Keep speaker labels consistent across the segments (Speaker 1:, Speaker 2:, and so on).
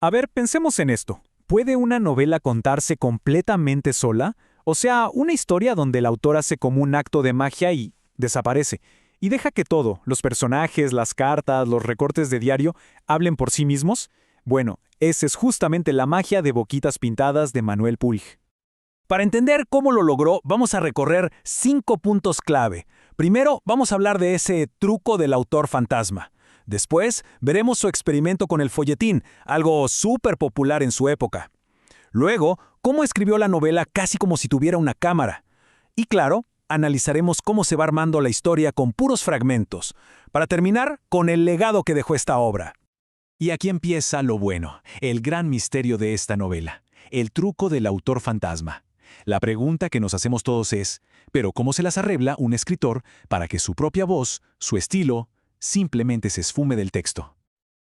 Speaker 1: A ver, pensemos en esto. ¿Puede una novela contarse completamente sola? O sea, una historia donde el autor hace como un acto de magia y desaparece. Y deja que todo, los personajes, las cartas, los recortes de diario, hablen por sí mismos. Bueno, esa es justamente la magia de Boquitas Pintadas de Manuel Puig. Para entender cómo lo logró, vamos a recorrer 5 puntos clave. Primero, vamos a hablar de ese truco del autor fantasma. Después, veremos su experimento con el folletín, algo súper popular en su época. Luego, cómo escribió la novela casi como si tuviera una cámara. Y claro, analizaremos cómo se va armando la historia con puros fragmentos, para terminar con el legado que dejó esta obra. Y aquí empieza lo bueno, el gran misterio de esta novela, el truco del autor fantasma. La pregunta que nos hacemos todos es, ¿pero cómo se las arregla un escritor para que su propia voz, su estilo, simplemente se esfume del texto?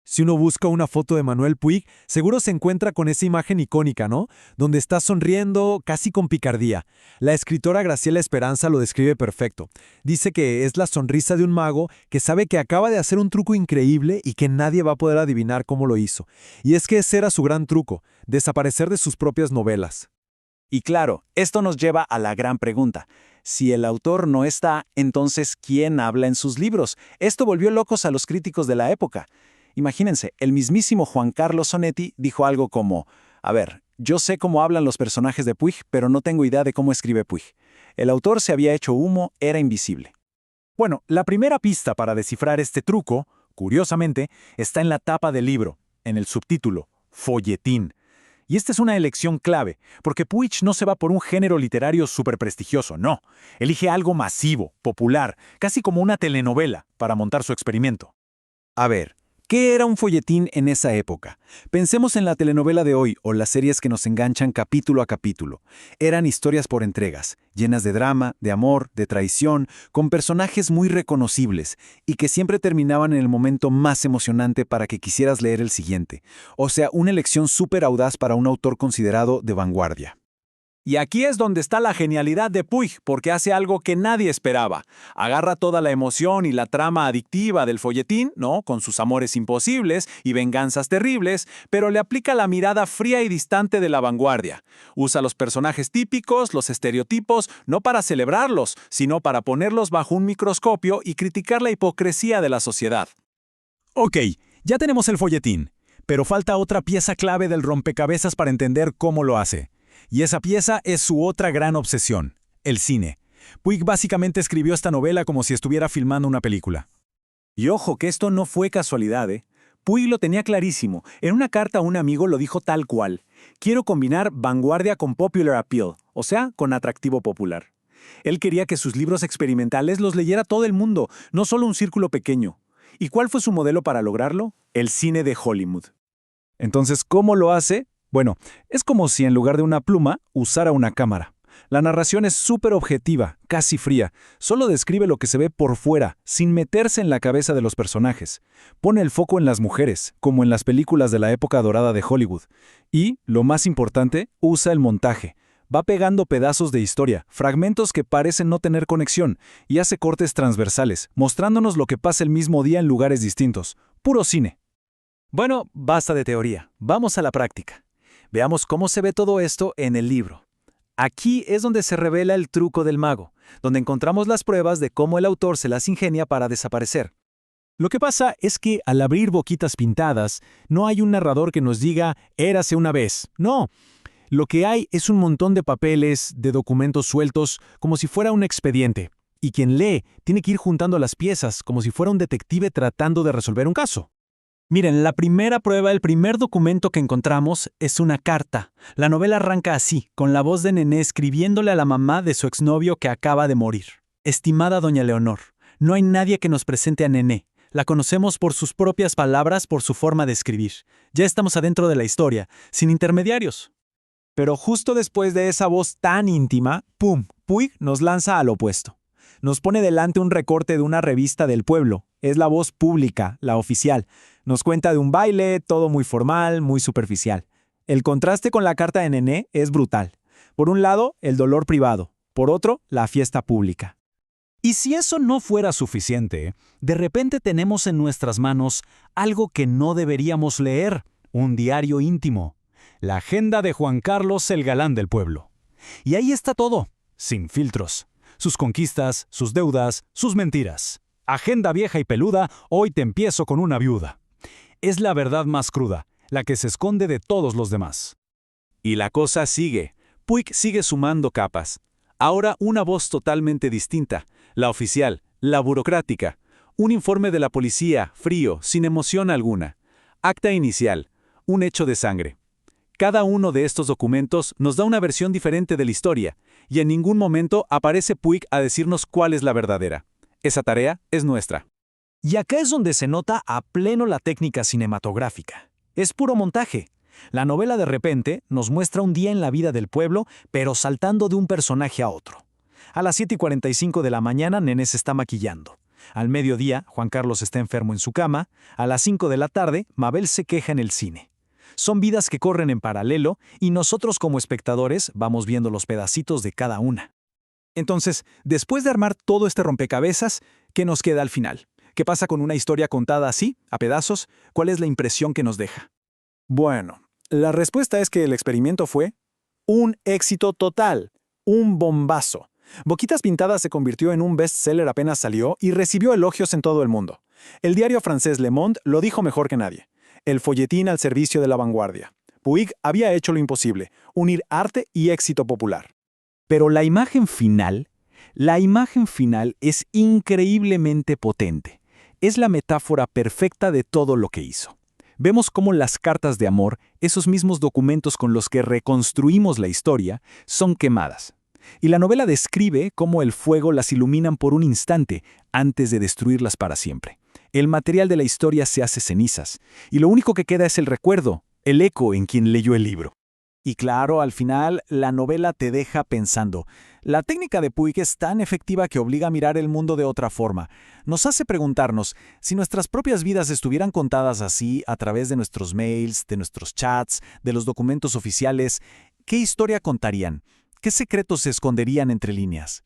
Speaker 2: Si uno busca una foto de Manuel Puig, seguro se encuentra con esa imagen icónica, ¿no? Donde está sonriendo casi con picardía. La escritora Graciela Esperanza lo describe perfecto. Dice que es la sonrisa de un mago que sabe que acaba de hacer un truco increíble y que nadie va a poder adivinar cómo lo hizo. Y es que ese era su gran truco, desaparecer de sus propias novelas.
Speaker 3: Y claro, esto nos lleva a la gran pregunta. Si el autor no está, entonces, ¿quién habla en sus libros? Esto volvió locos a los críticos de la época. Imagínense, el mismísimo Juan Carlos Onetti dijo algo como, a ver, yo sé cómo hablan los personajes de Puig, pero no tengo idea de cómo escribe Puig. El autor se había hecho humo, era invisible.
Speaker 1: Bueno, la primera pista para descifrar este truco, curiosamente, está en la tapa del libro, en el subtítulo, folletín. Y esta es una elección clave, porque Puig no se va por un género literario súper prestigioso, no. Elige algo masivo, popular, casi como una telenovela, para montar su experimento.
Speaker 3: A ver, ¿qué era un folletín en esa época? Pensemos en la telenovela de hoy o las series que nos enganchan capítulo a capítulo. Eran historias por entregas, llenas de drama, de amor, de traición, con personajes muy reconocibles y que siempre terminaban en el momento más emocionante para que quisieras leer el siguiente. O sea, una elección súper audaz para un autor considerado de vanguardia.
Speaker 1: Y aquí es donde está la genialidad de Puig, porque hace algo que nadie esperaba. Agarra toda la emoción y la trama adictiva del folletín, ¿no? Con sus amores imposibles y venganzas terribles, pero le aplica la mirada fría y distante de la vanguardia. Usa los personajes típicos, los estereotipos, no para celebrarlos, sino para ponerlos bajo un microscopio y criticar la hipocresía de la sociedad. Ok, ya tenemos el folletín, pero falta otra pieza clave del rompecabezas para entender cómo lo hace. Y esa pieza es su otra gran obsesión, el cine. Puig básicamente escribió esta novela como si estuviera filmando una película. Y ojo que esto no fue casualidad, ¿eh? Puig lo tenía clarísimo. En una carta a un amigo lo dijo tal cual. Quiero combinar vanguardia con popular appeal, o sea, con atractivo popular. Él quería que sus libros experimentales los leyera todo el mundo, no solo un círculo pequeño. ¿Y cuál fue su modelo para lograrlo? El cine de Hollywood. Entonces, ¿cómo lo hace? Bueno, es como si en lugar de una pluma usara una cámara. La narración es súper objetiva, casi fría. Solo describe lo que se ve por fuera, sin meterse en la cabeza de los personajes. Pone el foco en las mujeres, como en las películas de la época dorada de Hollywood. Y, lo más importante, usa el montaje. Va pegando pedazos de historia, fragmentos que parecen no tener conexión, y hace cortes transversales, mostrándonos lo que pasa el mismo día en lugares distintos. Puro cine. Bueno, basta de teoría. Vamos a la práctica. Veamos cómo se ve todo esto en el libro. Aquí es donde se revela el truco del mago, donde encontramos las pruebas de cómo el autor se las ingenia para desaparecer. Lo que pasa es que al abrir Boquitas Pintadas, no hay un narrador que nos diga «érase una vez». No, lo que hay es un montón de papeles, de documentos sueltos, como si fuera un expediente. Y quien lee tiene que ir juntando las piezas, como si fuera un detective tratando de resolver un caso. Miren, la primera prueba, el primer documento que encontramos es una carta. La novela arranca así, con la voz de Nené escribiéndole a la mamá de su exnovio que acaba de morir. Estimada doña Leonor, no hay nadie que nos presente a Nené. La conocemos por sus propias palabras, por su forma de escribir. Ya estamos adentro de la historia, sin intermediarios. Pero justo después de esa voz tan íntima, ¡pum!, Puig nos lanza al opuesto. Nos pone delante un recorte de una revista del pueblo. Es la voz pública, la oficial. Nos cuenta de un baile, todo muy formal, muy superficial. El contraste con la carta de Nené es brutal. Por un lado, el dolor privado. Por otro, la fiesta pública. Y si eso no fuera suficiente, de repente tenemos en nuestras manos algo que no deberíamos leer.
Speaker 4: un diario íntimo, la agenda de Juan Carlos el galán del pueblo. Y ahí está todo, sin filtros. Sus conquistas, sus deudas, sus mentiras. Agenda vieja y peluda, hoy te empiezo con una viuda. Es la verdad más cruda, la que se esconde de todos los demás.
Speaker 1: Y la cosa sigue. Puig sigue sumando capas. Ahora una voz totalmente distinta, la oficial, la burocrática. Un informe de la policía, frío, sin emoción alguna. Acta inicial, un hecho de sangre. Cada uno de estos documentos nos da una versión diferente de la historia, y en ningún momento aparece Puig a decirnos cuál es la verdadera. Esa tarea es nuestra.
Speaker 5: Y acá es donde se nota a pleno la técnica cinematográfica. Es puro montaje. La novela de repente nos muestra un día en la vida del pueblo, pero saltando de un personaje a otro. A las 7:45 de la mañana, Nené se está maquillando. Al mediodía, Juan Carlos está enfermo en su cama. A las 5 de la tarde, Mabel se queja en el cine. Son vidas que corren en paralelo y nosotros como espectadores vamos viendo los pedacitos de cada una.
Speaker 1: Entonces, después de armar todo este rompecabezas, ¿qué nos queda al final? ¿Qué pasa con una historia contada así, a pedazos? ¿Cuál es la impresión que nos deja? Bueno, la respuesta es que el experimento fue un éxito total, un bombazo. Boquitas Pintadas se convirtió en un bestseller apenas salió y recibió elogios en todo el mundo. El diario francés Le Monde lo dijo mejor que nadie. El folletín al servicio de la vanguardia. Puig había hecho lo imposible, unir arte y éxito popular.
Speaker 3: Pero la imagen final es increíblemente potente. Es la metáfora perfecta de todo lo que hizo. Vemos cómo las cartas de amor, esos mismos documentos con los que reconstruimos la historia, son quemadas. Y la novela describe cómo el fuego las iluminan por un instante antes de destruirlas para siempre. El material de la historia se hace cenizas, y lo único que queda es el recuerdo, el eco en quien leyó el libro.
Speaker 5: Y claro, al final, la novela te deja pensando. La técnica de Puig es tan efectiva que obliga a mirar el mundo de otra forma. Nos hace preguntarnos, si nuestras propias vidas estuvieran contadas así, a través de nuestros mails, de nuestros chats, de los documentos oficiales, ¿qué historia contarían? ¿Qué secretos se esconderían entre líneas?